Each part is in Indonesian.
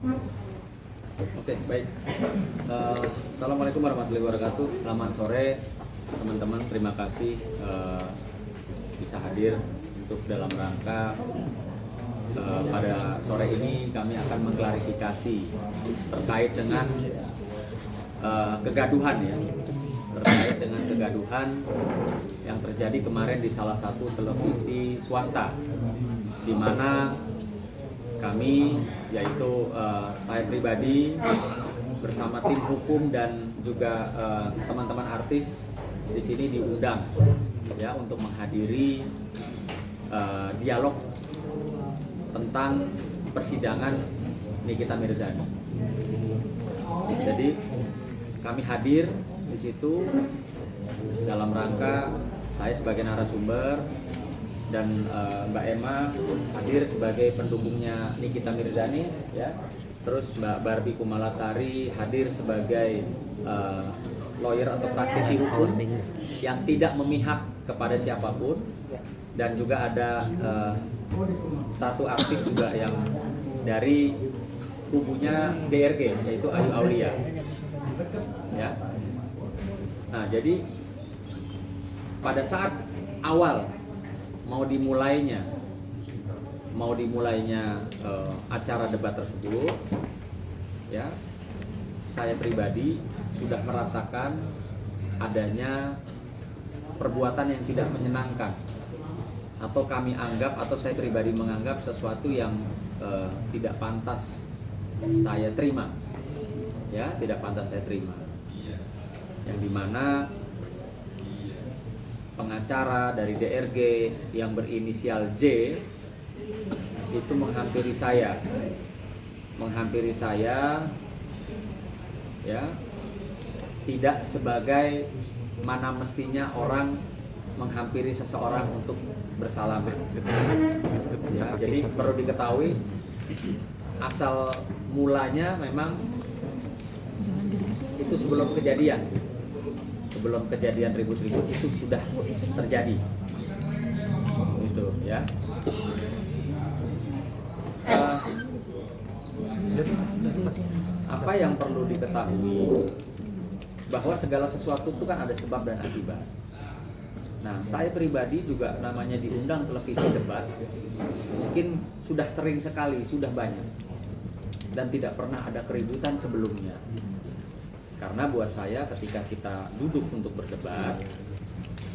Oke, baik. Assalamualaikum warahmatullahi wabarakatuh. Selamat sore teman-teman. Terima kasih bisa hadir untuk dalam rangka pada sore ini kami akan mengklarifikasi terkait dengan kegaduhan ya. Terkait dengan kegaduhan yang terjadi kemarin di salah satu televisi swasta, di mana kami, yaitu saya pribadi bersama tim hukum dan juga teman-teman artis di sini diundang ya untuk menghadiri dialog tentang persidangan Nikita Mirzani. Jadi kami hadir di situ dalam rangka saya sebagai narasumber dan Mbak Emma hadir sebagai pendukungnya Nikita Mirzani ya. Terus Mbak Barbie Kumalasari hadir sebagai lawyer atau praktisi hukum yang tidak memihak kepada siapapun, dan juga ada satu artis juga yang dari kubunya DRG yaitu Ayu Aulia ya. Nah, jadi pada saat awal mau dimulainya acara debat tersebut ya, saya pribadi sudah merasakan adanya perbuatan yang tidak menyenangkan, atau kami anggap, atau saya pribadi menganggap sesuatu yang tidak pantas saya terima ya, tidak pantas saya terima, yang dimana pengacara dari DRG yang berinisial J itu menghampiri saya ya, tidak sebagai mana mestinya orang menghampiri seseorang untuk bersalaman ya. Jadi perlu diketahui asal mulanya memang itu sebelum kejadian ribut-ribut itu sudah terjadi itu ya. Apa yang perlu diketahui bahwa segala sesuatu itu kan ada sebab dan akibat. Nah, saya pribadi juga namanya diundang televisi debat mungkin sudah sering sekali, sudah banyak, dan tidak pernah ada keributan sebelumnya. Karena buat saya ketika kita duduk untuk berdebat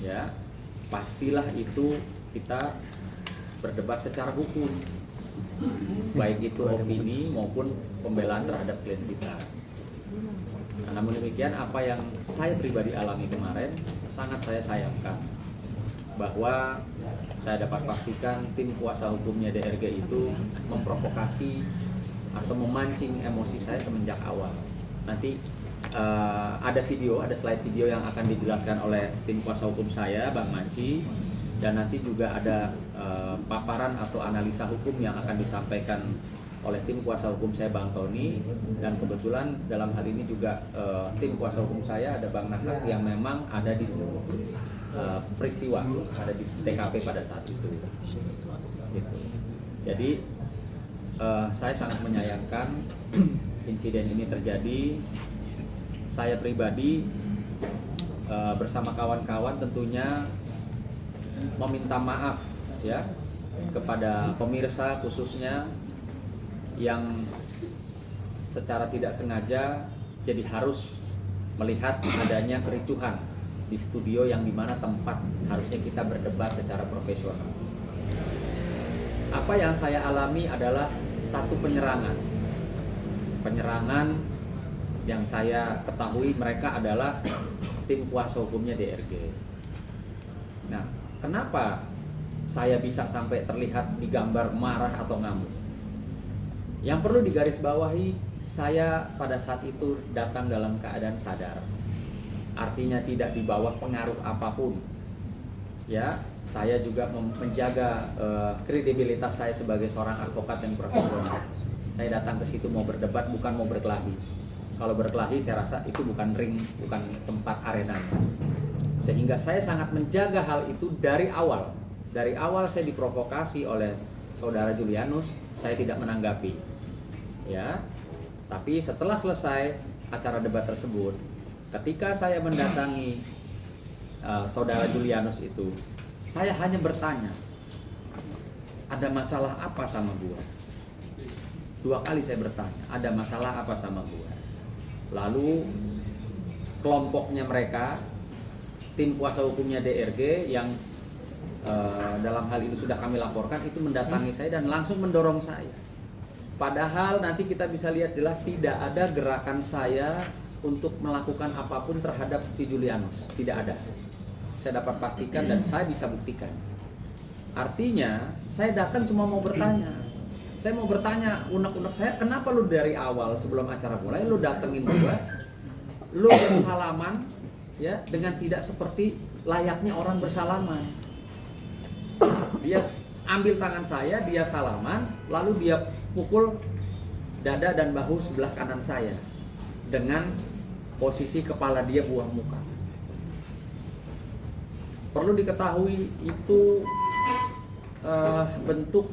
ya, pastilah itu kita berdebat secara hukum, baik itu opini maupun pembelaan terhadap klien kita. Nah, namun demikian, apa yang saya pribadi alami kemarin sangat saya sayangkan, bahwa saya dapat pastikan tim kuasa hukumnya DRG itu memprovokasi atau memancing emosi saya semenjak awal. Nanti ada slide video yang akan dijelaskan oleh tim kuasa hukum saya, Bang Manci, dan nanti juga ada paparan atau analisa hukum yang akan disampaikan oleh tim kuasa hukum saya, Bang Tony, dan kebetulan dalam hal ini juga tim kuasa hukum saya ada Bang Nahak yang memang ada di peristiwa, ada di TKP pada saat itu. Gitu. Jadi saya sangat menyayangkan insiden ini terjadi. Saya pribadi bersama kawan-kawan tentunya meminta maaf ya kepada pemirsa khususnya yang secara tidak sengaja jadi harus melihat adanya kericuhan di studio yang dimana tempat harusnya kita berdebat secara profesional. Apa yang saya alami adalah satu penyerangan yang saya ketahui mereka adalah tim kuasa hukumnya DRG. Nah, kenapa saya bisa sampai terlihat di gambar marah atau ngamuk? Yang perlu digarisbawahi, saya pada saat itu datang dalam keadaan sadar. Artinya tidak di bawah pengaruh apapun. Ya, saya juga menjaga kredibilitas saya sebagai seorang advokat yang profesional. Saya datang ke situ mau berdebat, bukan mau berkelahi. Kalau berkelahi saya rasa itu bukan ring, bukan tempat arenanya. Sehingga saya sangat menjaga hal itu dari awal. Dari awal saya diprovokasi oleh saudara Julianus, saya tidak menanggapi. ya. Tapi setelah selesai acara debat tersebut, ketika saya mendatangi saudara Julianus itu, saya hanya bertanya, ada masalah apa sama gua? 2 kali saya bertanya, ada masalah apa sama gua? Lalu kelompoknya mereka, tim kuasa hukumnya DRG yang dalam hal ini sudah kami laporkan, itu mendatangi saya dan langsung mendorong saya. Padahal nanti kita bisa lihat jelas tidak ada gerakan saya untuk melakukan apapun terhadap si Julianus, tidak ada. Saya dapat pastikan dan saya bisa buktikan. Artinya saya datang cuma mau bertanya. Saya mau bertanya, unek-unek saya, kenapa lu dari awal sebelum acara mulai lu datengin gua, lu bersalaman ya dengan tidak seperti layaknya orang bersalaman. Dia ambil tangan saya, dia salaman, lalu dia pukul dada dan bahu sebelah kanan saya dengan posisi kepala dia buang muka. Perlu diketahui itu bentuk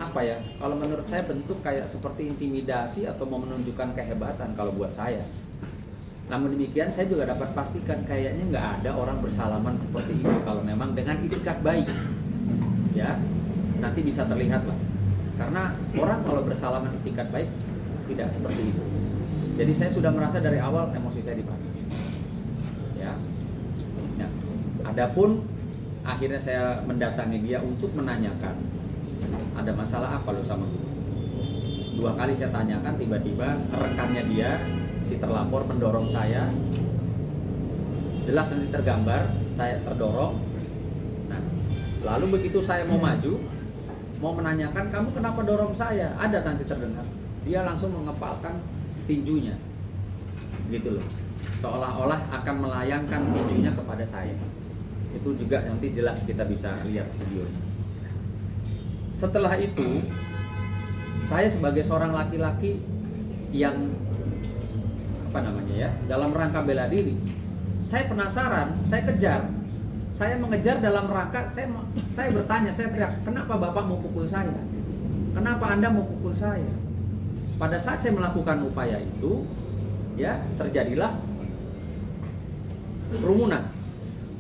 apa ya? Kalau menurut saya bentuk kayak seperti intimidasi atau mau menunjukkan kehebatan kalau buat saya. Namun demikian saya juga dapat pastikan kayaknya nggak ada orang bersalaman seperti itu kalau memang dengan itikat baik. Ya, nanti bisa terlihat lah. Karena orang kalau bersalaman itikat baik tidak seperti itu. Jadi saya sudah merasa dari awal emosi saya dipakai. Ya. Nah, adapun akhirnya saya mendatangi dia untuk menanyakan ada masalah apa lo sama gue. 2 kali saya tanyakan, tiba-tiba rekannya dia, si terlapor mendorong saya. Jelas nanti tergambar, saya terdorong. Nah, lalu begitu saya mau maju, mau menanyakan kamu kenapa dorong saya, ada nanti terdengar. Dia langsung mengepalkan tinjunya, gitu loh. Seolah-olah akan melayangkan tinjunya kepada saya. Itu juga nanti jelas kita bisa lihat videonya. Setelah itu, saya sebagai seorang laki-laki yang dalam rangka bela diri, saya penasaran, saya kejar, saya mengejar dalam rangka, saya bertanya, saya teriak, kenapa Bapak mau pukul saya? Kenapa Anda mau pukul saya? Pada saat saya melakukan upaya itu, ya terjadilah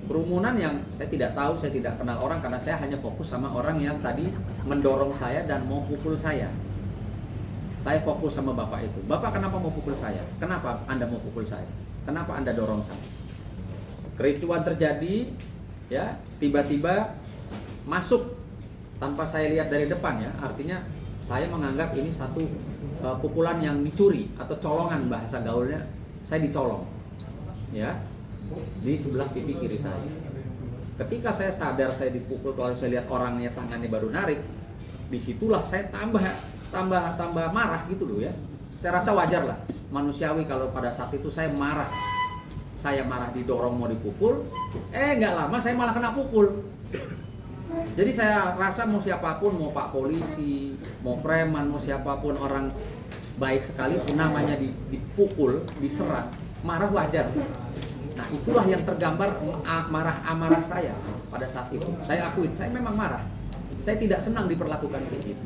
kerumunan yang saya tidak tahu, saya tidak kenal orang karena saya hanya fokus sama orang yang tadi mendorong saya dan mau pukul saya. Saya fokus sama bapak itu. Bapak kenapa mau pukul saya? Kenapa Anda mau pukul saya? Kenapa Anda dorong saya? Kericuan terjadi, ya tiba-tiba masuk tanpa saya lihat dari depan ya. Artinya saya menganggap ini satu pukulan yang dicuri atau colongan bahasa gaulnya. Saya dicolong, ya di sebelah pipi kiri saya. Ketika saya sadar saya dipukul, kalau saya lihat orangnya tangannya baru narik, disitulah saya tambah marah gitu loh ya. Saya rasa wajar lah, manusiawi kalau pada saat itu saya marah. Saya marah didorong mau dipukul, nggak lama saya malah kena pukul. Jadi saya rasa mau siapapun, mau Pak Polisi, mau preman, mau siapapun orang baik sekalipun namanya dipukul, diserang, marah wajar. Nah itulah yang tergambar amarah saya pada saat itu. Saya akuin, saya memang marah. Saya tidak senang diperlakukan kayak gitu.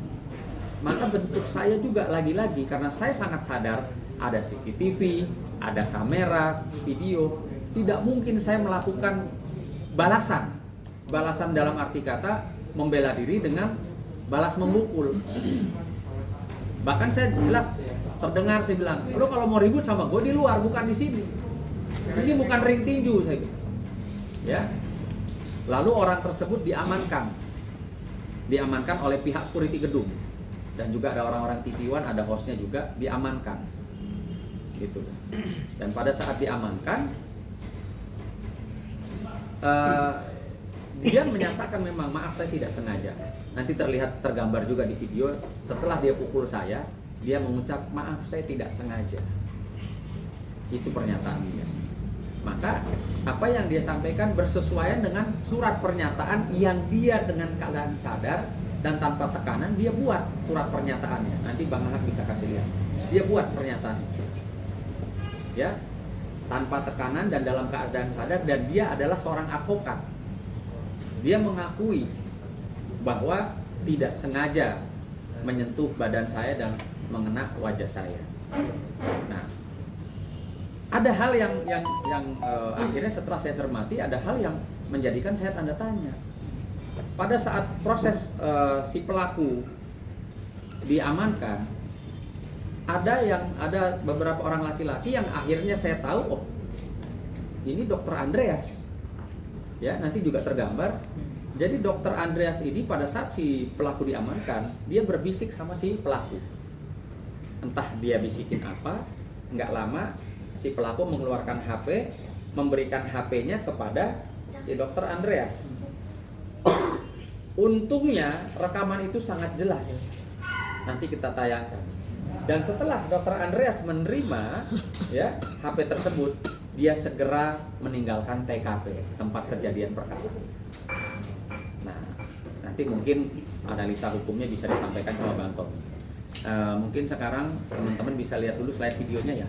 Maka bentuk saya juga lagi-lagi karena saya sangat sadar ada CCTV, ada kamera, video. Tidak mungkin saya melakukan balasan. Balasan dalam arti kata membela diri dengan balas memukul. Bahkan saya jelas terdengar saya bilang, "Lo kalau mau ribut sama gue di luar, bukan di sini. Ini bukan ring tinju," saya gitu. Ya. Lalu orang tersebut diamankan oleh pihak security gedung. Dan juga ada orang-orang TV One, ada hostnya juga diamankan, gitu. Dan pada saat diamankan, dia menyatakan memang maaf saya tidak sengaja. Nanti tergambar juga di video. Setelah dia pukul saya, dia mengucap maaf saya tidak sengaja. Itu pernyataan dia. Maka apa yang dia sampaikan bersesuaian dengan surat pernyataan yang dia dengan keadaan sadar dan tanpa tekanan dia buat surat pernyataannya. Nanti Bang Ahad bisa kasih lihat. Dia buat pernyataan, ya, tanpa tekanan dan dalam keadaan sadar, dan dia adalah seorang advokat. Dia mengakui bahwa tidak sengaja menyentuh badan saya dan mengena wajah saya. Nah, ada hal yang akhirnya setelah saya cermati, ada hal yang menjadikan saya tanda tanya. Pada saat proses si pelaku diamankan, ada beberapa orang laki-laki yang akhirnya saya tahu, oh ini Dokter Andreas, ya nanti juga tergambar. Jadi Dokter Andreas ini pada saat si pelaku diamankan, dia berbisik sama si pelaku. Entah dia bisikin apa, nggak lama si pelaku mengeluarkan HP, memberikan HP-nya kepada si Dokter Andreas. Untungnya rekaman itu sangat jelas. Nanti kita tayangkan. Dan setelah Dokter Andreas menerima ya HP tersebut, dia segera meninggalkan TKP, tempat kejadian perkara. Nah, nanti mungkin analisa hukumnya bisa disampaikan sama Bang Tom. Mungkin sekarang teman-teman bisa lihat dulu slide videonya ya.